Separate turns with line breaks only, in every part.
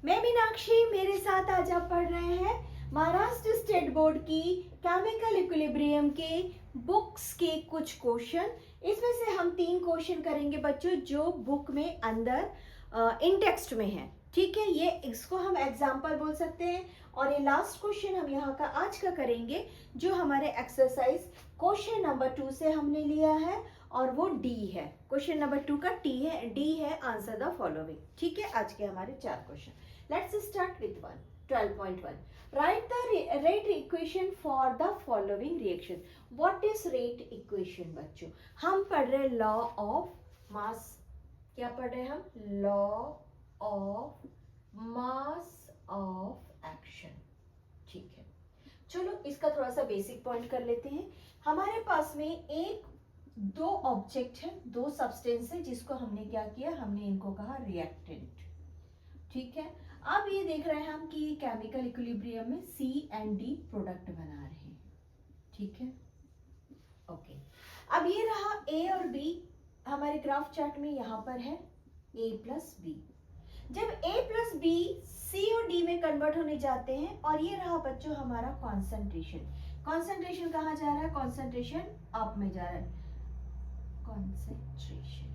मैं मीनाक्षी, मेरे साथ आज आप पढ़ रहे हैं महाराष्ट्र स्टेट बोर्ड की केमिकल इक्विलिब्रियम के बुक्स के कुछ क्वेश्चन। इसमें से हम 3 क्वेश्चन करेंगे बच्चों जो बुक में अंदर इन टेक्स्ट में है। ठीक है, ये इसको हम एग्जाम्पल बोल सकते हैं। और ये लास्ट क्वेश्चन हम यहाँ का आज का करेंगे जो हमारे एक्सरसाइज क्वेश्चन नंबर 2 से हमने लिया है और वो डी है। क्वेश्चन नंबर 2 का डी है आंसर द फॉलोइंग। ठीक है, आज के हमारे 4 question. Let's start with 12.1 right the rate equation for the following reaction. What is rate equation बच्चों? हम पढ़ रहे लॉ ऑफ मास। क्या पढ़ रहे हैं हम? Law of mass of action. ठीक है, चलो इसका थोड़ा सा बेसिक पॉइंट कर लेते हैं। हमारे पास में एक दो ऑब्जेक्ट है, दो सब्सटेंस है जिसको हमने क्या किया, हमने इनको कहा रिएक्टेंट। ठीक है, अब ये देख रहे हैं हम कि केमिकल इक्विलिब्रियम में C एंड D प्रोडक्ट बना रहे हैं। ठीक है, ओके। अब ये रहा A और B हमारे ग्राफ चार्ट में यहाँ पर है A प्लस B। जब A प्लस B C और D में कन्वर्ट होने जाते हैं और ये रहा बच्चों हमारा कॉन्सेंट्रेशन। कॉन्सेंट्रेशन कहाँ जा रहा है? कॉन्सेंट्रेशन अप में जा रहा है। कॉन्सेंट्रेशन,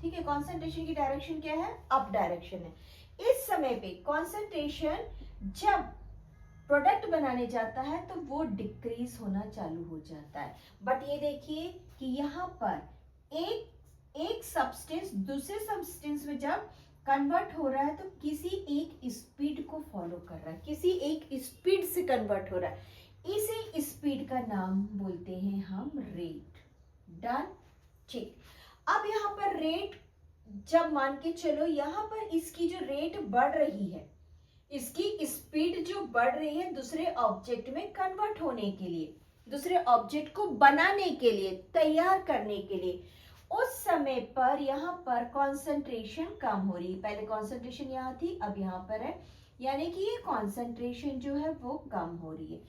ठीक है, कॉन्सेंट्रेशन की डायरेक्शन क्या है? अप डायरेक्शन है। इस समय पे कॉन्सेंट्रेशन जब प्रोडक्ट बनाने जाता है तो वो डिक्रीज होना चालू हो जाता है। बट ये देखिए कि यहाँ पर एक सब्सटेंस दूसरे सब्सटेंस में जब कन्वर्ट हो रहा है तो किसी एक स्पीड को फॉलो कर रहा है, किसी एक स्पीड से कन्वर्ट हो रहा है। इसी स्पीड का नाम बोलते हैं हम रेट। डन, ठीक। अब यहाँ पर रेट जब मान के चलो यहाँ पर इसकी जो रेट बढ़ रही है, इसकी स्पीड जो बढ़ रही है दूसरे ऑब्जेक्ट में कन्वर्ट होने के लिए, दूसरे ऑब्जेक्ट को बनाने के लिए, तैयार करने के लिए, उस समय पर यहाँ पर कॉन्सेंट्रेशन कम हो रही है। पहले कॉन्सेंट्रेशन यहाँ थी, अब यहाँ पर है, यानी कि ये कॉन्सेंट्रेशन जो है वो कम हो रही है।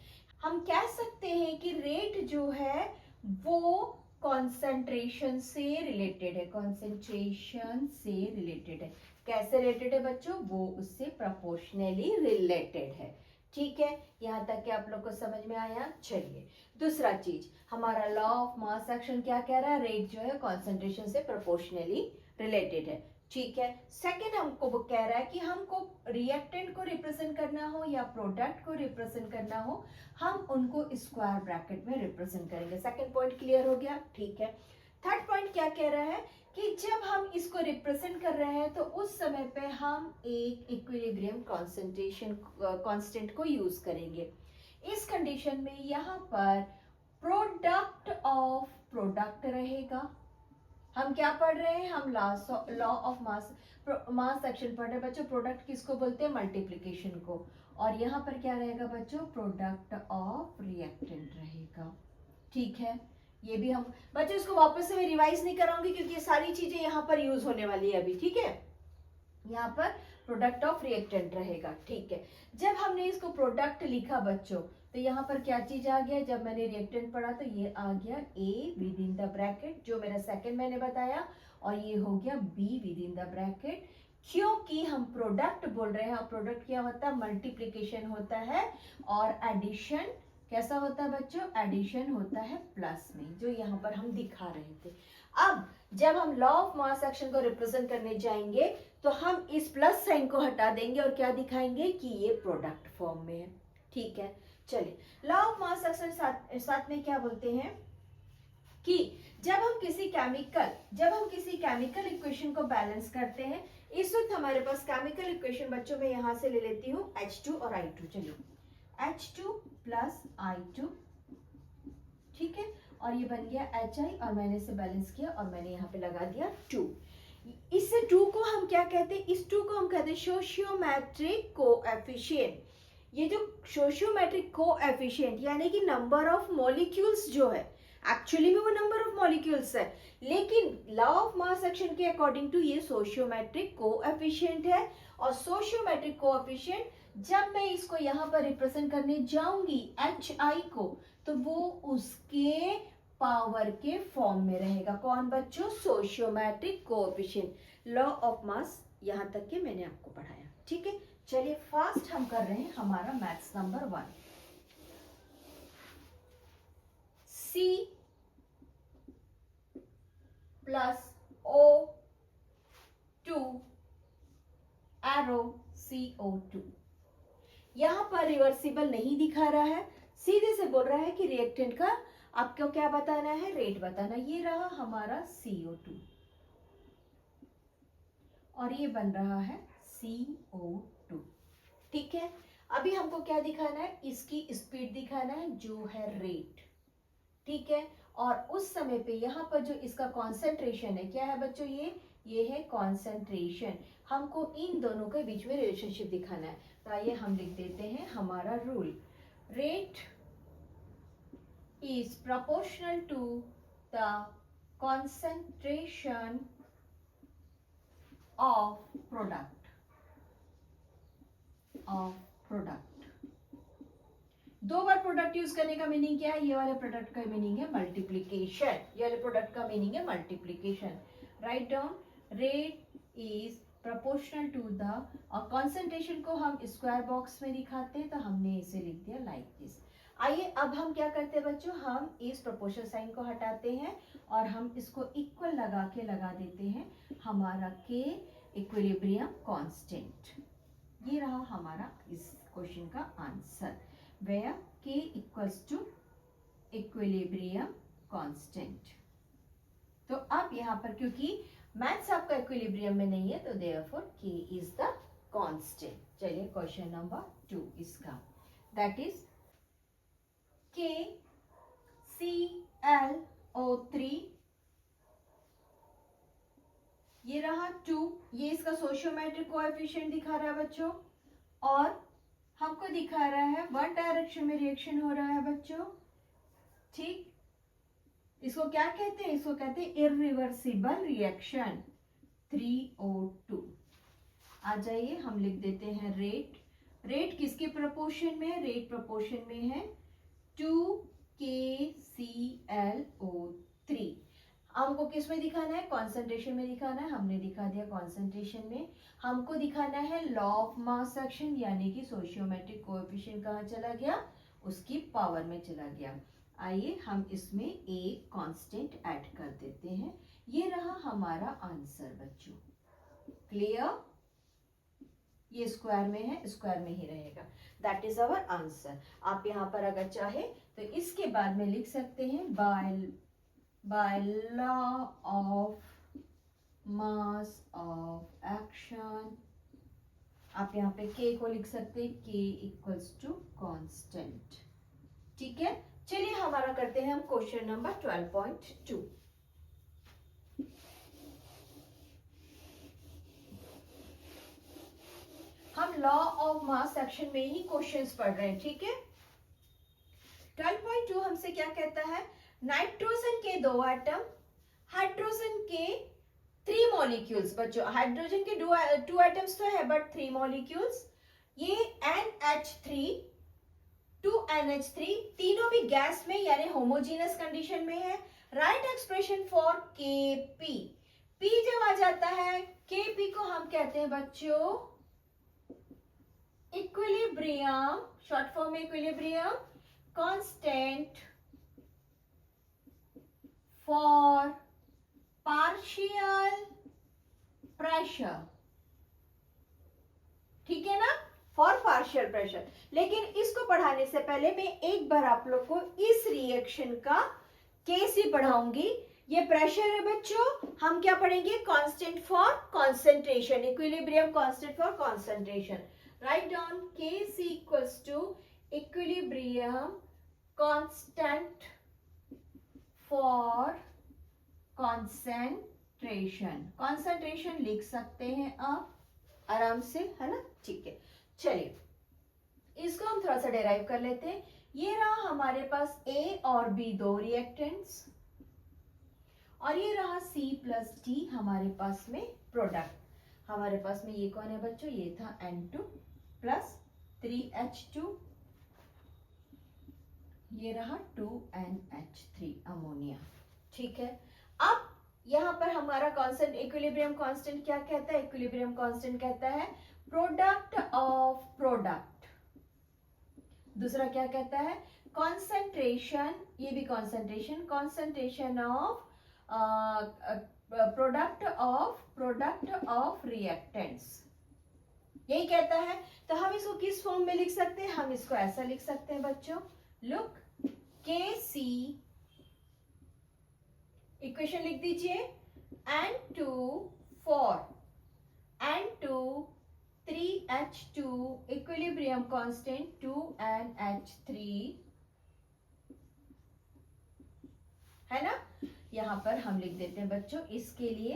हम कह सकते हैं कि रेट जो है वो कॉन्सेंट्रेशन से रिलेटेड है, कॉन्सेंट्रेशन से रिलेटेड है। कैसे रिलेटेड है बच्चों? वो उससे प्रोपोर्शनली रिलेटेड है। ठीक है, यहाँ तक कि आप लोग को समझ में आया। चलिए दूसरा चीज, हमारा लॉ ऑफ मास एक्शन क्या कह रहा है? रेट जो है कॉन्सेंट्रेशन से प्रोपोर्शनली रिलेटेड है। ठीक है, सेकेंड हमको वो कह रहा है कि हमको रिएक्टेंट को रिप्रेजेंट करना हो या प्रोडक्ट को रिप्रेजेंट करना हो, हम उनको स्क्वायर ब्रैकेट में रिप्रेजेंट करेंगे। सेकेंड पॉइंट क्लियर हो गया। ठीक है, थर्ड पॉइंट क्या कह रहा है कि जब हम इसको रिप्रेजेंट कर रहे हैं तो उस समय पे हम एक इक्विलिब्रियम कॉन्सेंट्रेशन कांस्टेंट को यूज करेंगे। इस कंडीशन में यहाँ पर प्रोडक्ट ऑफ प्रोडक्ट रहेगा। हम क्या पढ़ रहे हैं? हम लॉ ऑफ मास एक्शन पढ़ रहे हैं बच्चों। प्रोडक्ट किसको बोलते हैं? मल्टीप्लिकेशन को। और यहाँ पर क्या रहेगा बच्चों? प्रोडक्ट ऑफ रिएक्टेंट रहेगा। ठीक है, ये भी हम बच्चों इसको वापस से मैं रिवाइज नहीं कराऊंगी क्योंकि ये सारी चीजें यहाँ पर यूज होने वाली है अभी। ठीक है, यहाँ पर प्रोडक्ट ऑफ रिएक्टेंट रहेगा। ठीक है, जब हमने इसको प्रोडक्ट लिखा बच्चों तो यहाँ पर क्या चीज आ गया? जब मैंने रिएक्टेंट पढ़ा तो ये आ गया A with in the bracket, जो मेरा सेकंड मैंने बताया, और ये हो गया B with in the bracket. क्योंकि हम प्रोडक्ट बोल रहे हैं और प्रोडक्ट क्या होता है? मल्टीप्लीकेशन होता है, और एडिशन कैसा होता है बच्चों? एडिशन होता है प्लस में, जो यहाँ पर हम दिखा रहे थे। अब जब हम लॉ ऑफ मास एक्शन को रिप्रेजेंट करने जाएंगे तो हम इस प्लस साइन को हटा देंगे और क्या दिखाएंगे कि ये प्रोडक्ट फॉर्म में है। ठीक है, चलिए लॉ ऑफ मास एक्शन साथ में क्या बोलते हैं कि जब हम किसी केमिकल इक्वेशन को बैलेंस करते हैं, इस वक्त हमारे पास केमिकल इक्वेशन बच्चों में यहां से ले लेती हूं H2 और I2। चलिए H2 प्लस I2, ठीक है, और ये बन गया HI, और मैंने इसे बैलेंस किया और मैंने यहाँ पे लगा दिया 2। इससे 2 को हम क्या कहते हैं? इस 2 को हम कहते हैं सोशियोमेट्रिक कोएफिशिएंट। ये जो सोशियोमेट्रिक कोएफिशिएंट यानी कि नंबर ऑफ मॉलिक्यूल्स जो है, एक्चुअली में वो नंबर ऑफ मॉलिक्यूल्स है, लेकिन लॉ ऑफ मास एक्शन के अकॉर्डिंग टू ये सोशियोमेट्रिक कोएफिशिएंट है। और सोशियोमेट्रिक कोएफिशिएंट जब मैं इसको यहाँ पर रिप्रेजेंट करने जाऊंगी HI को, तो वो उसके पावर के फॉर्म में रहेगा। कौन बच्चों? Sociometric coefficient. Law of mass यहाँ तक के मैंने आपको पढ़ाया, ठीक है। चलिए फास्ट हम कर रहे हैं हमारा maths number 1। C plus O2 arrow CO2। यहाँ पर रिवर्सिबल नहीं दिखा रहा है, सीधे से बोल रहा है कि रिएक्टेंट का आपको क्या बताना है, रेट बताना। ये रहा हमारा CO2 और ये बन रहा है CO2, ठीक है। अभी हमको क्या दिखाना है, इसकी स्पीड दिखाना है जो है रेट, ठीक है। और उस समय पे यहाँ पर जो इसका कॉन्सेंट्रेशन है, क्या है बच्चों, ये है कॉन्सेंट्रेशन। हमको इन दोनों के बीच में रिलेशनशिप दिखाना है, तो आइए हम लिख देते हैं हमारा rule. Rate is proportional to the concentration of product दो बार प्रोडक्ट यूज करने का मीनिंग क्या है, ये वाले प्रोडक्ट का मीनिंग है मल्टीप्लीकेशन, ये वाले प्रोडक्ट का मीनिंग है multiplication. Right down, rate is proportional to the, और कॉन्सेंट्रेशन को हम स्क्वायर बॉक्स में दिखाते हैं, तो हमने इसे लिख दिया लाइक दिस। आइए अब हम क्या करते हैं बच्चों, हम इस प्रोपोर्शन साइन को हटाते हैं और हम इसको इक्वल लगा देते हैं हमारा के इक्विलिब्रियम कांस्टेंट। ये रहा हमारा इस क्वेश्चन का answer, where k equals to equilibrium constant। तो अब यहाँ पर क्योंकि मैथ्स आपका इक्विलिब्रियम में नहीं है, तो therefore k is the constant। चलिए क्वेश्चन नंबर 2 इसका, दैट इज KClO3, ये रहा 2, ये इसका सोशियोमेट्रिक कोएफिशिएंट दिखा रहा है बच्चों, और हमको दिखा रहा है वन डायरेक्शन में रिएक्शन हो रहा है बच्चों, ठीक। इसको क्या कहते हैं, इसको कहते हैं इरिवर्सिबल रिएक्शन 3O2। आ जाइए हम लिख देते हैं रेट किसके प्रोपोर्शन में है, रेट प्रोपोर्शन में है 2KClO3। हमको किस में दिखाना है, कॉन्सेंट्रेशन में दिखाना है, हमने दिखा दिया कॉन्सेंट्रेशन में। हमको दिखाना है लॉ ऑफ मास एक्शन, यानी कि सोशियोमेट्रिक कोएफिशिएंट कहाँ चला गया, उसकी पावर में चला गया। आइए हम इसमें एक कांस्टेंट ऐड कर देते हैं। ये रहा हमारा आंसर बच्चों, क्लियर। ये स्क्वायर में है, स्क्वायर में ही रहेगा, दैट इज आवर आंसर। आप यहाँ पर अगर चाहे तो इसके बाद में लिख सकते हैं by law of mass of action, आप यहाँ पे k को लिख सकते हैं k इक्वल्स टू कांस्टेंट, ठीक है। चलिए हमारा करते हैं हम क्वेश्चन नंबर 12.2। हम लॉ ऑफ मास एक्शन में ही क्वेश्चंस पढ़ रहे हैं, ठीक है। 12.2 हमसे क्या कहता है, नाइट्रोजन के 2 एटम, हाइड्रोजन के 3 मॉलिक्यूल्स। बच्चों हाइड्रोजन के 2 एटम्स तो है बट 3 मॉलिक्यूल्स। ये NH3 2NH3 तीनों भी गैस में यानी होमोजीनस कंडीशन में है। Right expression for Kp, P जब आ जाता है Kp को हम कहते हैं बच्चों इक्विलिब्रियम, शॉर्ट फॉर्म में equilibrium constant for partial pressure, ठीक है ना, फॉर पार्शियल प्रेशर। लेकिन इसको पढ़ाने से पहले मैं एक बार आप लोग को इस रिएक्शन का केस ही पढ़ाऊंगी। ये प्रेशर है बच्चों, हम क्या पढ़ेंगे, constant for concentration, equilibrium constant for concentration. Right down Kc equals to equilibrium constant for concentration. Concentration लिख सकते हैं आप आराम से, है ना, ठीक है। चलिए इसको हम थोड़ा सा डेराइव कर लेते हैं। ये रहा हमारे पास A और B 2 रिएक्टेंट्स, और ये रहा C प्लस D हमारे पास में प्रोडक्ट। हमारे पास में ये कौन है बच्चों, ये था N2 प्लस 3H2, ये रहा 2NH3 अमोनिया, ठीक है। अब यहाँ पर हमारा कांस्टेंट इक्विलिब्रियम कांस्टेंट क्या कहता है? इक्विलिब्रियम कांस्टेंट कहता है प्रोडक्ट ऑफ प्रोडक्ट। दूसरा क्या कहता है? कॉन्सेंट्रेशन, ये भी concentration, concentration of product of reactants, यही कहता है। तो हम इसको किस फॉर्म में लिख सकते हैं? हम इसको ऐसा लिख सकते हैं बच्चों, लुक KC, इक्वेशन लिख दीजिए, N2 4 N2 3H2 equilibrium constant 2NH3, है ना। यहां पर हम लिख देते हैं बच्चों इसके लिए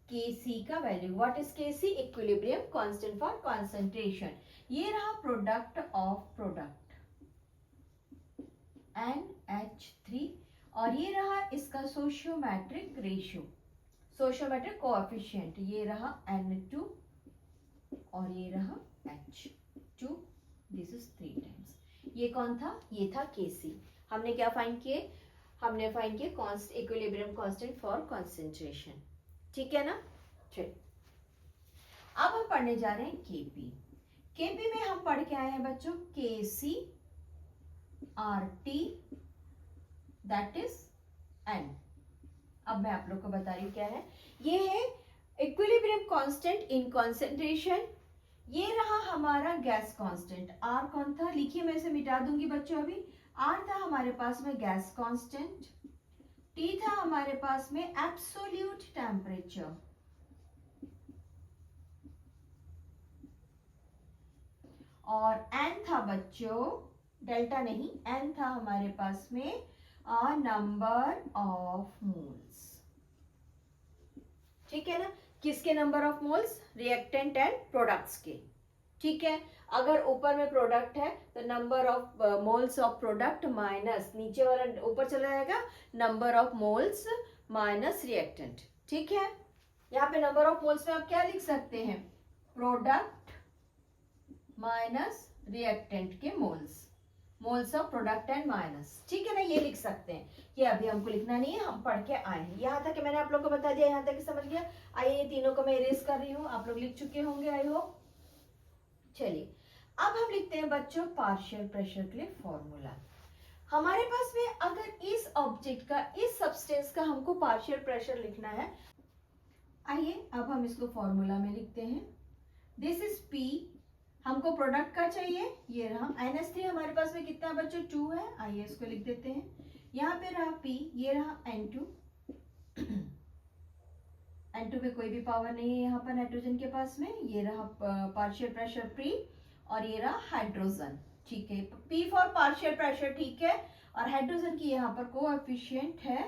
Kc का value, what is Kc? Equilibrium constant for concentration. ये रहा प्रोडक्ट ऑफ प्रोडक्ट NH3, और ये रहा इसका सोशियोमेट्रिक रेशियो, सोशियोमेट्रिक कोएफिशिएंट, ये रहा N2 और ये रहा H2, दिस इज 3 टाइम्स। ये कौन था? ये था Kc। हमने क्या फाइंड किए? हमने फाइंड किए इक्विलिब्रियम कांस्टेंट फॉर कॉन्सेंट्रेशन, ठीक है ना। चलिए अब हम पढ़ने जा रहे हैं Kp। Kp में हम पढ़ के आए हैं बच्चों Kc RT that is N। अब मैं आप लोग को बता रही हूँ क्या है। ये है इक्विलिब्रियम कांस्टेंट इन कॉन्सेंट्रेशन। ये रहा हमारा गैस कांस्टेंट, R कौन था? लिखिए, मैं इसे मिटा दूंगी बच्चों अभी। R था हमारे पास में गैस कांस्टेंट, T था हमारे पास में एब्सोल्यूट टेम्परेचर, और N था बच्चों, डेल्टा नहीं, N था हमारे पास में नंबर ऑफ मोल्स, ठीक है ना। किसके number of moles? Reactant and products के, ठीक है। अगर ऊपर में प्रोडक्ट है तो number of moles of product minus नीचे वाला ऊपर चला जाएगा number of moles minus reactant, ठीक है। यहाँ पे नंबर ऑफ मोल्स में आप क्या लिख सकते हैं? प्रोडक्ट माइनस रिएक्टेंट के moles, moles of product and minus, ठीक है ना, ये लिख सकते हैं। ये अभी हमको लिखना नहीं है, हम पढ़ के आए हैं। यहाँ तक मैंने आप लोग को बता दिया, यहाँ तक समझ गया। आइए ये तीनों को मैं इरेज कर रही हूँ, आप लोग लिख चुके होंगे आई होप। चलिए अब हम लिखते हैं बच्चों पार्शियल प्रेशर के लिए फॉर्मूला। हमारे पास में अगर इस ऑब्जेक्ट का, इस सब्सटेंस का हमको पार्शियल प्रेशर लिखना है, आइए अब हम इसको फॉर्मूला में लिखते हैं। दिस इज P, हमको प्रोडक्ट का चाहिए, ये रहा NH3 हमारे पास में कितना बच्चों? 2 है। आइए इसको लिख देते हैं। यहाँ पे रहा P, ये रहा N2 N2 पे कोई भी पावर नहीं है यहाँ पर नाइट्रोजन के पास में। ये रहा पार्शियल प्रेशर P, और ये रहा हाइड्रोजन, ठीक है। P फॉर पार्शियल प्रेशर, ठीक है, और हाइड्रोजन की यहाँ पर कोएफिशिएंट है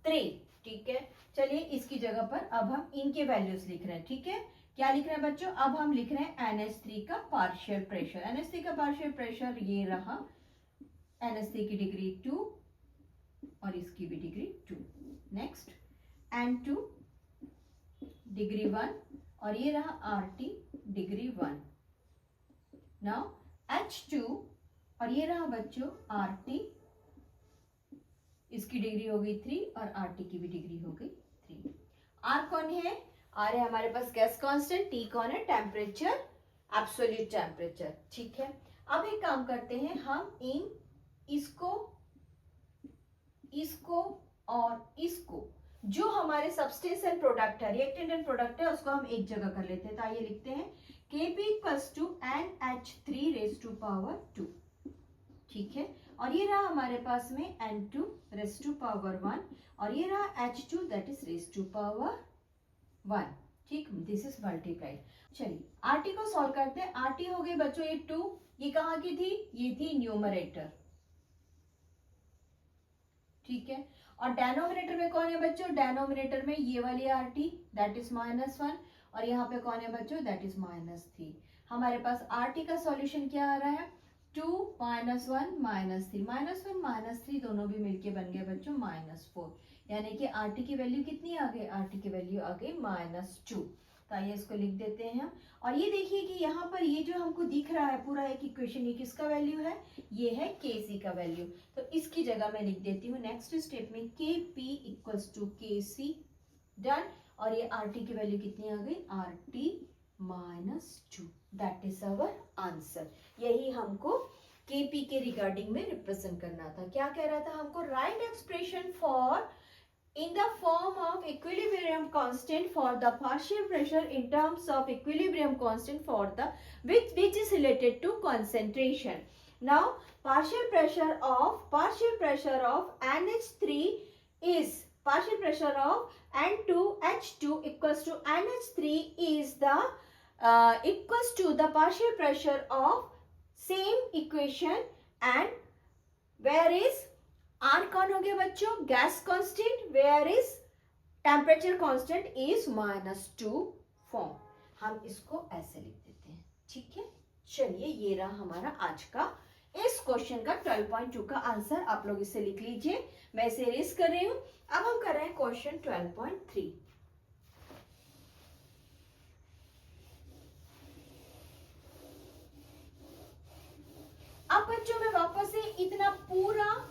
3, ठीक है। चलिए इसकी जगह पर अब हम इनके वैल्यूज लिख रहे हैं, ठीक है। क्या लिख रहे हैं बच्चों? अब हम लिख रहे हैं NH3 का पार्शियल प्रेशर। NH3 का पार्शियल प्रेशर ये रहा, NH3 की डिग्री 2 और इसकी भी डिग्री 2। नेक्स्ट N2 डिग्री 1 और ये रहा RT डिग्री 1। नाउ H2 और ये रहा बच्चों RT, इसकी डिग्री हो गई 3 और RT की भी डिग्री हो गई 3। R कौन है? R है हमारे पास गैस कांस्टेंट, T कौन है? टेम्परेचर, एब्सोल्यूट टेम्परेचर, ठीक है। अब एक काम करते हैं, हम इसको और इसको, जो हमारे सब्सटेंस एंड प्रोडक्ट है, रिएक्टेंट एंड प्रोडक्ट है, उसको हम एक जगह कर लेते हैं। तो आइए लिखते हैं Kp equals to NH3 raise to power 2, ठीक है। और ये रहा हमारे पास में N2 रेज टू पावर 1, और ये रहा H2 that is raise to power 1, ठीक। This is multiplied. चलिए RT को सॉल्व करते हैं। RT हो गई बच्चों ये 2, ये कहाँ की थी? ये थी न्यूमरेटर, ठीक है। और डेनोमिनेटर में कौन है बच्चों? डेनोमिनेटर में ये वाली RT दैट इज -1, और यहाँ पे कौन है बच्चों? That is -3। हमारे पास RT का सॉल्यूशन क्या आ रहा है? 2 -1 -3, -1 -3 दोनों भी मिलके बन गए बच्चों -4, यानी कि RT की वैल्यू कितनी आ गई? RT की वैल्यू आ गई -2। तो आइए इसको लिख देते हैं हम। और ये देखिए कि यहाँ पर ये जो हमको दिख रहा है पूरा एक इक्वेशन, ये किसका वैल्यू है? ये है Kc का वैल्यू। तो इसकी जगह मैं लिख देती हूँ नेक्स्ट स्टेप में Kp equals to Kc done. और ये आर टी की वैल्यू कितनी आ गई, R T -2, that is our answer. यही हमको केपी के रिगार्डिंग में रिप्रेजेंट करना था। क्या कह रहा था हमको, right expression for in the form of equilibrium constant for the partial pressure in terms of equilibrium constant for the which is related to concentration. Now partial pressure of NH3 is partial pressure of N2H2 equals to NH3 is the equals to the partial pressure of same equation, and where is R कौन हो गया बच्चों, gas constant, where is temperature constant is -2 form. हम इसको ऐसे लिख देते हैं, ठीक है। चलिए ये रहा हमारा आज का इस क्वेश्चन का 12.2 का आंसर। आप लोग इसे लिख लीजिए, मैं इसे रेस कर रही हूं। अब हम कर रहे हैं क्वेश्चन 12.3। अब बच्चों मैं वापस से इतना पूरा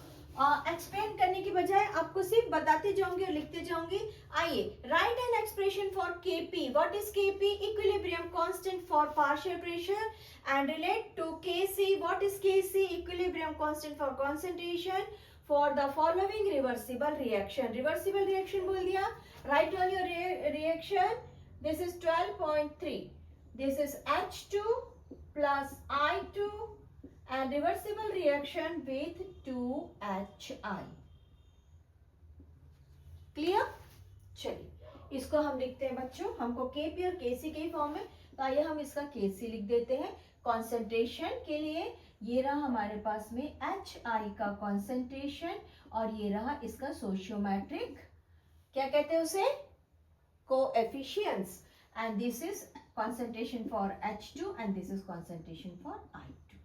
एक्सप्लेन करने की बजाय आपको सिर्फ बताते जाऊंगी और लिखते जाऊंगी। आइए, write an expression for Kp. What is Kp, equilibrium constant for partial pressure, and relate to Kc. What is Kc, equilibrium constant for concentration for the following reversible reaction. Reversible reaction बोल दिया, write on your reaction. This is 12.3, this is H2 plus I2 and reversible reaction with 2HI. क्लियर। चलिए इसको हम लिखते हैं बच्चों, हमको केपी और केसी के फॉर्म में, तो आइए हम इसका केसी लिख देते हैं। कॉन्सेंट्रेशन के लिए ये रहा हमारे पास में HI का कॉन्सेंट्रेशन, और ये रहा इसका सोशियोमेट्रिक, क्या कहते हैं उसे, coefficients, and this is concentration for H2 and this is concentration for I2.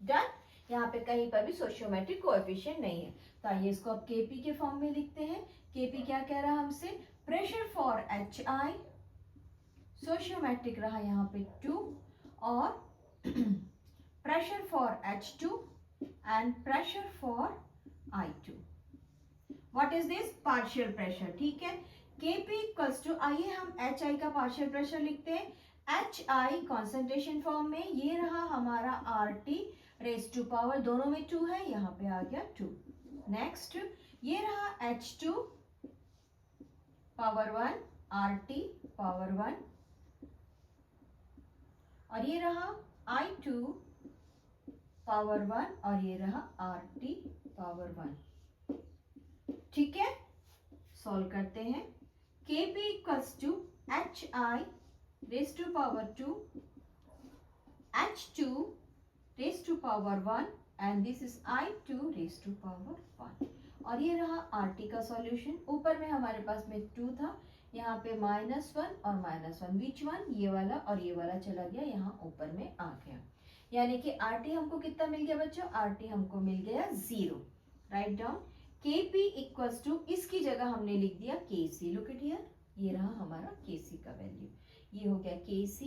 Done. यहाँ पे कहीं पर भी सोशियोमेट्रिक कोएफिशिएंट नहीं है, तो आइए इसको अब केपी के फॉर्म में लिखते हैं। केपी क्या कह रहा है हमसे, प्रेशर फॉर HI, सोशियोमेट्रिक रहा यहाँ पे 2, और pressure for H2 and pressure for I2। What is this, partial pressure, ठीक है। केपी इक्वल्स टू, आइए हम HI का पार्शियल प्रेशर लिखते हैं। HI कॉन्सेंट्रेशन फॉर्म में ये रहा हमारा RT रेज टू पावर, दोनों में 2 है, यहाँ पे आ गया 2। नेक्स्ट ये रहा H2 पावर 1, RT पावर 1, और ये रहा I2 पावर 1, और ये रहा RT पावर 1, ठीक है। सॉल्व करते हैं। Kp equals to HI raise to power 2, H2 raise to power 1, and this is I2 raise to power 1, और ये रहा RT का सॉल्यूशन। ऊपर में हमारे पास में 2 था, यहाँ पे -1 और -1, विच वन, ये वाला और ये वाला चला गया, यहाँ ऊपर में आ गया, यानी कि RT हमको कितना मिल गया बच्चों, RT हमको मिल गया 0। Right down Kp equals to, इसकी जगह हमने लिख दिया Kc, लुक इट हियर, ये रहा हमारा Kc का वैल्यू, ये हो गया Kc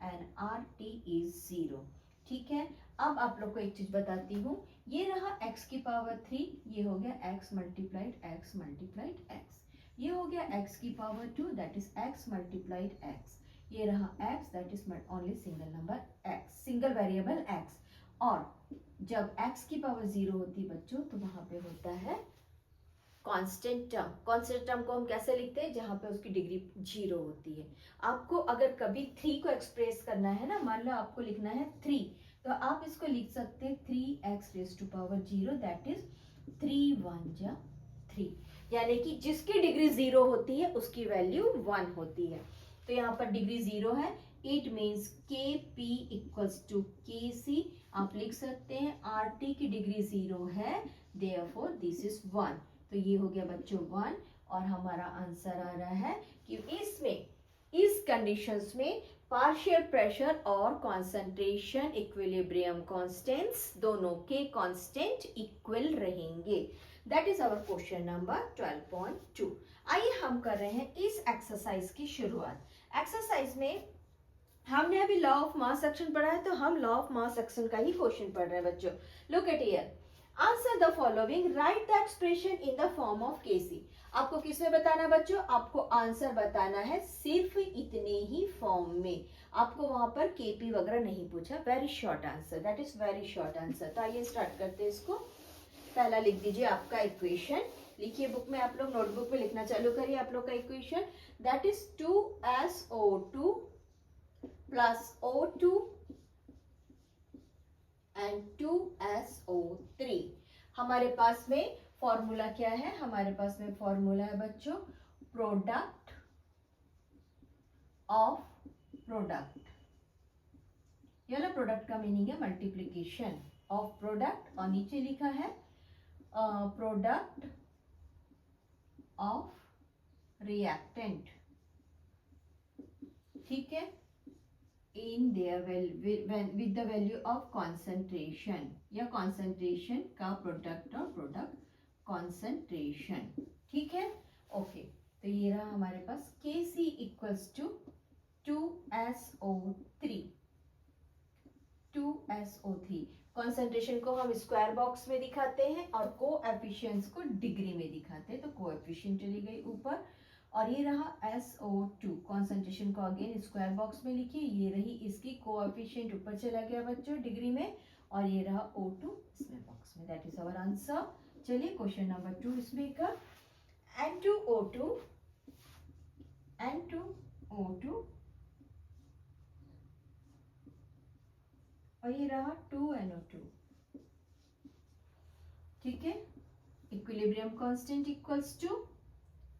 एंड RT इज 0, ठीक है। अब आप लोग को एक चीज बताती हूँ, ये रहा x की पावर 3, ये हो गया x multiplied x multiplied x, ये हो गया x की power 2, that is x multiplied x, ये रहा x, that is only single number x, single variable x। और जब x की पावर 0 होती है बच्चों, तो वहां पे होता है कांस्टेंट टर्म। कांस्टेंट टर्म को हम कैसे लिखते हैं, जहां पे उसकी डिग्री 0 होती है। आपको अगर कभी 3 को एक्सप्रेस करना है ना, मान लो आपको लिखना है 3, तो आप इसको लिख सकते हैं 3x raise to power 0, that is 3 1 जा 3, यानी कि जिसकी डिग्री 0 होती है उसकी वैल्यू 1 होती है। तो यहाँ पर डिग्री 0 है, it means Kp equals to Kc। आप लिख सकते हैं RT की डिग्री 0 है, देयरफॉर दिस इज 1, तो ये हो गया बच्चों 1, और हमारा आंसर आ रहा है कि इसमें, इस कंडीशंस में पार्शियल प्रेशर और कॉन्सेंट्रेशन इक्विलिब्रियम कांस्टेंट्स दोनों के कांस्टेंट इक्वल रहेंगे। That is our question number 12.2। आइए हम कर रहे हैं इस एक्सरसाइज की शुरुआत। एक्सरसाइज में हमने अभी लॉ ऑफ मास एक्शन पढ़ा है, तो हम लॉ ऑफ मास एक्शन का ही क्वेश्चन पढ़ रहे हैं बच्चों। Look at here, answer the following, right the expression in the form of Kc। आपको किसमें बताना बच्चों, आपको आंसर बताना है सिर्फ इतने ही फॉर्म में, आपको वहां पर केपी वगैरह नहीं पूछा। Very short answer, that is very short answer. तो आइए स्टार्ट करते हैं इसको। पहला लिख दीजिए आपका इक्वेशन, लिखिए बुक में, आप लोग नोटबुक में लिखना चालू करिए आप लोग का equation, that is 2SO2 plus O2 and 2SO3। हमारे पास में फॉर्मूला क्या है, हमारे पास में फॉर्मूला है बच्चों प्रोडक्ट ऑफ प्रोडक्ट। ये ना प्रोडक्ट का मीनिंग है मल्टीप्लीकेशन ऑफ प्रोडक्ट, और नीचे लिखा है प्रोडक्ट ऑफ रिएक्टेंट, ठीक है, in there with the value of concentration, या कॉन्सेंट्रेशन का प्रोडक्ट और प्रोडक्ट कॉन्सेंट्रेशन, ठीक है। ओके, तो ये रहा हमारे पास Kc equals to 2SO3। Concentration को हम स्क्वायर बॉक्स में दिखाते हैं और कोएफिशिएंट्स को डिग्री में दिखाते हैं, तो कोएफिशिएंट चली गई ऊपर, और ये रहा SO2। कॉन्सेंट्रेशन को अगेन स्क्वायर बॉक्स में लिखिए, ये रही इसकी कोएफिशिएंट ऊपर चला गया बच्चों डिग्री में, और ये रहा O2 इसमें बॉक्स में, दैट इज आवर आंसर। चलिए क्वेश्चन नंबर 2 इसमें का N2O2 और ये रहा 2NO2, ठीक है। Equilibrium constant equals to,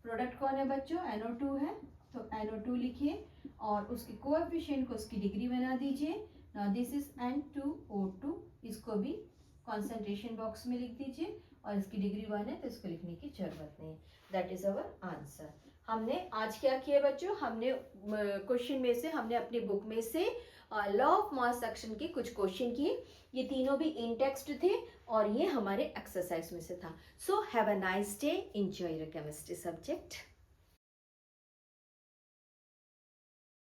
product कौन है बच्चों, NO2 है, तो NO2 लिखिए और उसके कोएफिशिएंट को उसकी डिग्री बना दीजिए। नाउ दिस इज N2O2, इसको भी कॉन्सेंट्रेशन बॉक्स में लिख दीजिए, और इसकी डिग्री 1 है तो इसको लिखने की जरूरत नहीं। That is our answer. हमने आज क्या किया बच्चों, हमने क्वेश्चन में से, हमने अपनी बुक में से लॉ ऑफ मास एक्शन के कुछ क्वेश्चन किए, ये तीनों भी इन टेक्स्ट थे और ये हमारे एक्सरसाइज में से था। So have a nice day, enjoy your chemistry subject.